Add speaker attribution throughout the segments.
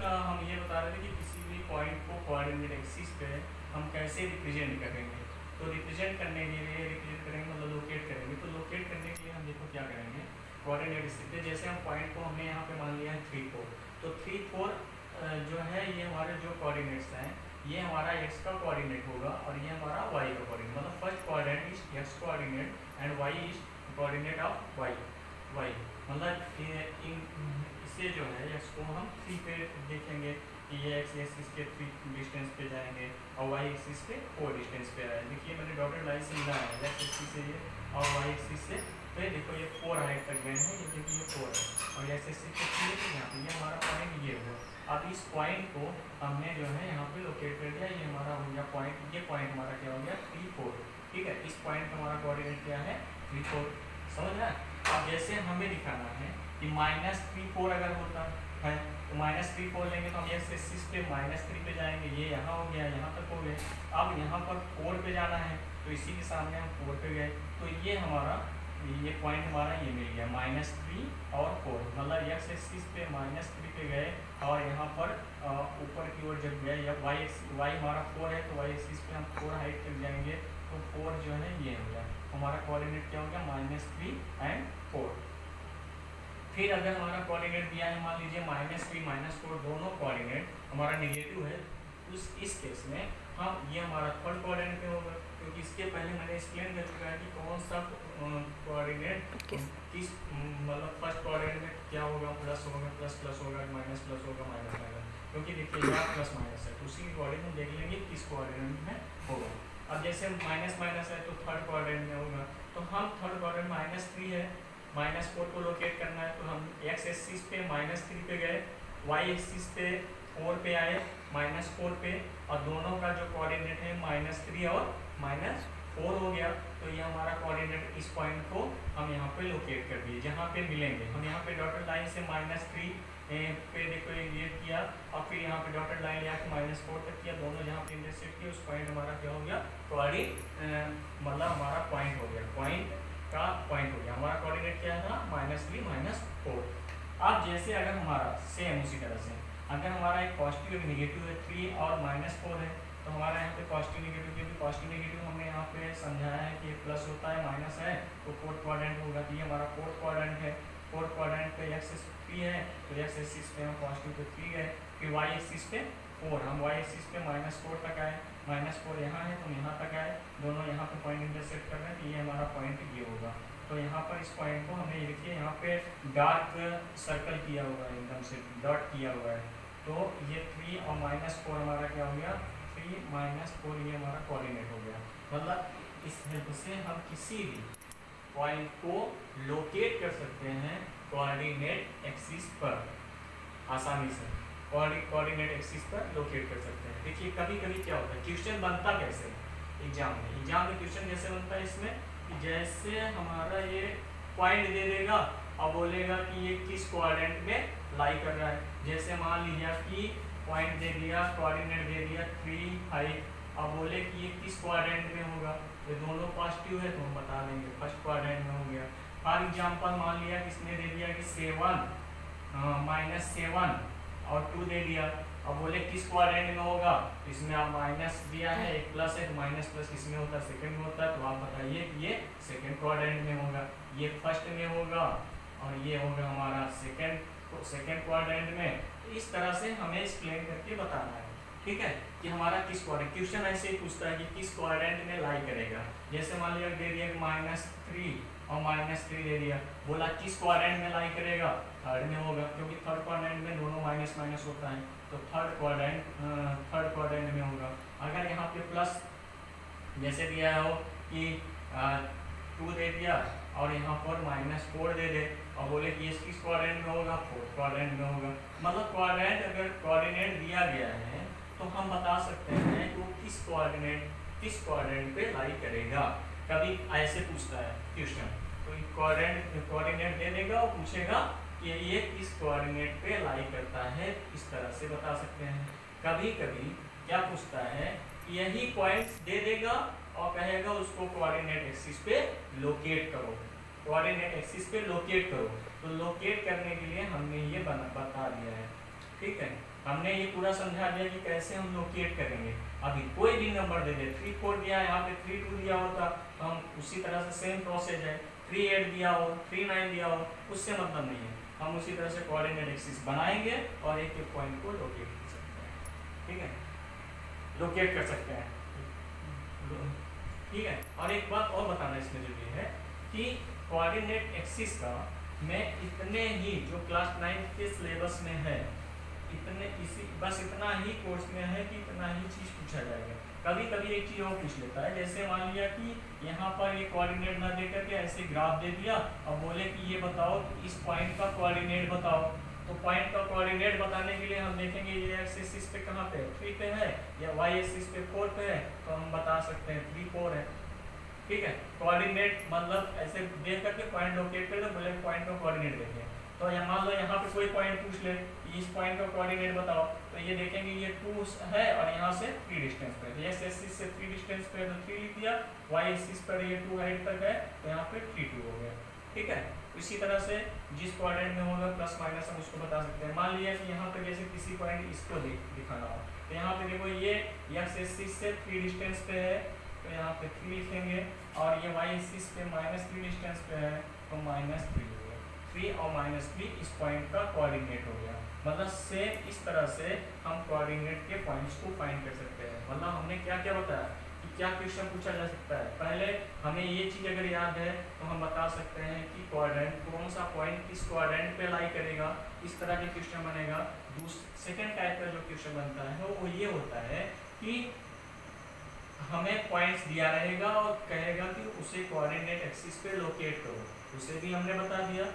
Speaker 1: का हम ये बता रहे थे कि किसी भी पॉइंट को कोऑर्डिनेट एक्सिस पे हम कैसे रिप्रेजेंट करेंगे। तो रिप्रेजेंट करने के लिए रिप्रेजेंट करेंगे मतलब लोकेट करेंगे। तो लोकेट करने के लिए हम देखो क्या करेंगे, कोऑर्डिनेट एक्सिस पे जैसे हम पॉइंट को हमने यहाँ पे मान लिया है 3 4, तो 3 4 जो है ये हमारे जो कोऑर्डिनेट्स हैं ये हमारा x का कोऑर्डिनेट होगा और ये हमारा y का कोऑर्डिनेट, मतलब first coordinate is x coordinate and y is coordinate of y। मतलब इससे जो है x को हम 3 पे देखेंगे कि ये x एक्सिस के 3 डिस्टेंस पे जाएंगे और y एक्सिस पे 4 डिस्टेंस पे आए। देखिए मैंने डॉटेड लाइन से मिला है x एक्सिस से ये और y एक्सिस से, तो ये देखो ये 4 हाइट तक गए हैं, ये देखिए ये 4 है और x एक्सिस पे 3 है, यहाँ पे ये हमारा पॉइंट ये हुआ। अब इस पॉइंट को हमने जो है यहाँ पे लोकेट कर दिया, ये हमारा हो गया पॉइंट, ये पॉइंट हमारा क्या हो गया 3 4, ठीक है। इस पॉइंट का हमारा कोऑर्डिनेट क्या है 3 4, समझ रहे हैं। अब जैसे हमें दिखाना है कि -3 4 अगर होता है तो -3 4 लेंगे तो हम x एक्सिस पे -3 पे जाएंगे, ये यहाँ हो गया, यहाँ तक हो गए। अब यहाँ पर 4 पे जाना है तो इसी के सामने हम 4 पे गए, तो ये हमारा ये पॉइंट हमारा ये मिल गया -3 और 4, मतलब x एक्सिस पे -3 पे गए और यहाँ पर ऊपर की ओर जब गए या y हमारा 4 है तो y एक्सिस पे हम 4 हाइट तक जाएंगे, तो 4 जो है ये हो गया हमारा कोऑर्डिनेट क्या हो गया -3 एंड 4। फिर अगर हमारा कोऑर्डिनेट दिया है मान लीजिए -3 -4 दोनों कोऑर्डिनेट हमारा नेगेटिव है, इस केस में हम ये हमारा थर्ड कोऑर्डिनेट पे होगा, क्योंकि इसके पहले मैंने एक्सप्लेन कर चुका है कि कौन सा कोऑर्डिनेट किस मतलब फर्स्ट कोऑर्डिनेट में क्या होगा, प्लस होगा प्लस प्लस होगा, माइनस प्लस होगा माइनस माइनस, क्योंकि देखिए यहाँ प्लस माइनस है तो उसी के अकॉर्डिंग हम देख लेंगे किस कोऑर्डिनेट में होगा। अब जैसे माइनस माइनस है तो थर्ड कोऑर्डिनेट में होगा, तो हम थर्ड कोऑर्डिनेट -3 है, -4 को लोकेट करना है तो हम x एक्सिस पे -3 पे गए, y एक्सिस पे 4 पे आए -4 पे, और दोनों का जो कोऑर्डिनेट है -3 और -4 हो गया, तो ये हमारा कोऑर्डिनेट इस पॉइंट को हम यहाँ पे लोकेट कर दिए जहाँ पे मिलेंगे। हम यहाँ पे डॉटेड लाइन से -3 पे देखो ये किया और फिर यहाँ पे डॉटेड लाइन लिया -4 तक किया, दोनों जहाँ पे इंटरसेक्ट किए उस पॉइंट हमारा क्या हो गया मतलब हमारा पॉइंट हो गया, पॉइंट का पॉइंट हो गया। हमारा कोऑर्डिनेट क्या था -3 -4। अब जैसे अगर हमारा सेम उसी तरह से अगर हमारा एक पॉजिटिव एक नेगेटिव है 3 और -4 है, तो हमारा यहाँ पे पॉजिटिव नेगेटिव, क्योंकि पॉजिटिव नेगेटिव हमने यहाँ पे समझाया है कि प्लस होता है माइनस है तो फोर्थ क्वाड्रेंट होगा, तो ये हमारा फोर्थ क्वाड्रेंट है। फोर्थ क्वाड्रेंट पे x 3 है तो x एक्सिस पे हम पॉजिटिव पे 3 गए, फिर y एक्सिस पे 4, हम y एक्सिस पे -4 तक आए, -4 यहाँ है तो हम यहाँ तक आए, दोनों यहाँ पे पॉइंट इंटरसेक्ट कर रहे हैं, तो ये हमारा पॉइंट ये होगा। तो यहाँ पर इस पॉइंट को हमने देखिए यहाँ पे डार्क सर्कल किया हुआ है, एकदम से डॉट किया हुआ है, तो ये 3 और -4 हमारा क्या हो गया 3 -4, ये हमारा कोऑर्डिनेट हो गया। मतलब इस हेल्प से हम किसी भी पॉइंट को लोकेट कर सकते हैं कोऑर्डिनेट एक्सिस पर, आसानी से कोऑर्डिनेट एक्सिस पर लोकेट कर सकते हैं। देखिए कभी कभी क्या होता है, क्वेश्चन बनता कैसे एग्जाम में क्वेश्चन जैसे बनता है इसमें कि जैसे हमारा ये पॉइंट दे देगा और बोलेगा कि ये किस कोऑर्डिनेट में लाई कर रहा है। जैसे मान लीजिए कि पॉइंट दे दिया, कोऑर्डिनेट दे दिया 3 5, अब बोले कि ये किस क्वाड्रेंट में होगा, तो दोनों पॉजिटिव है तो हम बता देंगे फर्स्ट क्वाड्रेंट में हो गया। फॉर एग्जांपल मान लिया किसने दे दिया कि 7 -7 और 2 दे दिया, अब बोले किस क्वाड्रेंट में होगा, तो इसमें आप माइनस दिया है, एक प्लस है तो माइनस प्लस किसमें होता है सेकंड में होता है, तो आप बताइए कि ये सेकंड क्वाड्रेंट में होगा, ये फर्स्ट में होगा और ये होगा हमारा सेकंड क्वाड्रेंट में। इस तरह से हमें एक्सप्लेन करके बताना है, ठीक है, कि हमारा किस क्वाड्रेंट, क्वेश्चन ऐसे ही पूछता है कि किस क्वाड्रेंट में लाई करेगा। जैसे मान लिया दे दिया -3 और -3 दे दिया, बोला किस क्वाड्रेंट में लाई करेगा, थर्ड में होगा, क्योंकि थर्ड क्वाड्रेंट में दोनों माइनस माइनस होता है, तो थर्ड क्वाड्रेंट में होगा। अगर यहाँ पे प्लस जैसे दिया हो कि 2 दे दिया और यहाँ पर -4 दे दे और बोले कि ये किस क्वाड्रेंट में होगा, फोर्थ क्वाड्रेंट में होगा। मतलब क्वाड्रेंट अगर कोऑर्डिनेट दिया गया है तो हम बता सकते हैं कि वो किस क्वाड्रेंट पे लाई करेगा। कभी ऐसे पूछता है क्वेश्चन, तो कोऑर्डिनेट दे देगा और पूछेगा कि ये किस कोऑर्डिनेट पे लाई करता है, इस तरह से बता सकते हैं। कभी कभी क्या पूछता है, यही पॉइंट्स दे देगा और कहेगा उसको कोऑर्डिनेट एक्सिस पे लोकेट करो, कोऑर्डिनेट एक्सिस पे लोकेट करो। तो लोकेट करने के लिए हमने ये बता दिया है, ठीक है, हमने ये पूरा समझा दिया कि कैसे हम लोकेट करेंगे। अभी कोई भी नंबर दे दे, 3 4 दिया है, यहाँ पे 3 2 दिया होता तो हम उसी तरह से सेम प्रोसेस है, 3 8 दिया हो, 3 9 दिया हो, उससे मतलब नहीं है, हम उसी तरह से कोऑर्डिनेट एक्सिस बनाएंगे और एक एक पॉइंट को लोकेट कर सकते हैं। ठीक है, लोकेट कर सकते हैं। ठीक है, और एक बात और बताना इसमें जरूरी है कि कोऑर्डिनेट एक्सिस का मैं इतने ही जो क्लास 9 के सिलेबस में है, इतने इसी बस इतना ही कोर्स में है कि इतना ही चीज़ पूछा जाएगा। कभी कभी एक चीज़ और पूछ लेता है, जैसे मान लिया कि यहाँ पर ये कोऑर्डिनेट ना दे करके ऐसे ग्राफ दे दिया और बोले कि ये बताओ कि इस पॉइंट का कोऑर्डिनेट बताओ। तो पॉइंट का कोऑर्डिनेट बताने के लिए हम देखेंगे ये एक्स एक्सिस पे कहाँ पे 3 पे है या वाई एक्सिस पे 4 पे है, तो हम बता सकते हैं 3 4 है। ठीक है, कोऑर्डिनेट मतलब ऐसे देख करके पॉइंट लोकेट कर दो, बोले पॉइंट का कोऑर्डिनेट देखें। तो यहाँ मान लो यहाँ पे कोई पॉइंट पूछ ले, इस पॉइंट का कोऑर्डिनेट बताओ, तो ये देखेंगे ये 2 है और यहाँ से 3 डिस्टेंस पे है, एक्स एक्सिस से 3 डिस्टेंस पे तो 3 लिख दिया, वाई एक्सिस पर ये 2 हाइट तक है तो यहाँ पे 3 2 हो गया। ठीक है, इसी तरह से जिस कोऑर्डिनेट में होगा प्लस माइनस हम उसको बता सकते हैं। मान लिया कि यहाँ पे जैसे किसी पॉइंट इसको दिखाना हो, तो यहाँ पे देखो ये एक्स एक्सिस से 3 डिस्टेंस पे है तो यहाँ पे 3 लिखेंगे, और ये वाई एक्सिस पे -3 डिस्टेंस पे है तो -3 हो गया। 3 और -3 इस पॉइंट का कोऑर्डिनेट हो गया। मतलब सेम इस तरह से हम कोऑर्डिनेट के पॉइंट्स को फाइंड कर सकते हैं। मतलब हमने क्या क्या बताया कि क्या क्वेश्चन पूछा जा सकता है। पहले हमें ये चीज़ अगर याद है तो हम बता सकते हैं कि क्वाड्रेंट कौन सा पॉइंट किस क्वाड्रेंट पे लाई करेगा, इस तरह के क्वेश्चन बनेगा। सेकेंड टाइप का जो क्वेश्चन बनता है वो ये होता है कि हमें पॉइंट्स दिया रहेगा और कहेगा कि उसे कोऑर्डिनेट एक्सिस पे लोकेट करो, उसे भी हमने बता दिया।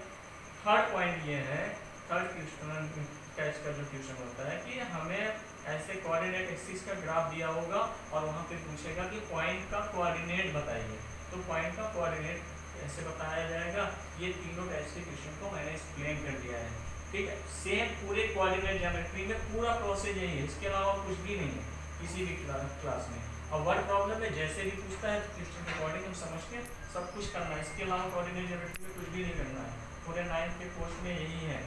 Speaker 1: थर्ड पॉइंट ये है, थर्ड क्वेश्चन कैच का जो क्वेश्चन होता है कि हमें ऐसे कोऑर्डिनेट एक्सिस का ग्राफ दिया होगा और वहाँ पे पूछेगा कि पॉइंट का कोऑर्डिनेट बताइए, तो पॉइंट का कोऑर्डिनेट कैसे बताया जाएगा। ये तीनों टाइप के क्वेश्चन को मैंने एक्सप्लेन कर दिया है। ठीक है, सेम पूरे कोऑर्डिनेट ज्योमेट्री में पूरा प्रोसेस यही है, इसके अलावा कुछ भी नहीं है किसी भी क्लास में। और वर्ड प्रॉब्लम में जैसे भी पूछता है क्वेश्चन के अकॉर्डिंग हम समझ के सब कुछ करना है, इसके अलावा कोऑर्डिनेट ज्योमेट्री में कुछ भी नहीं करना है। पूरे 9th के कोर्स में यही है।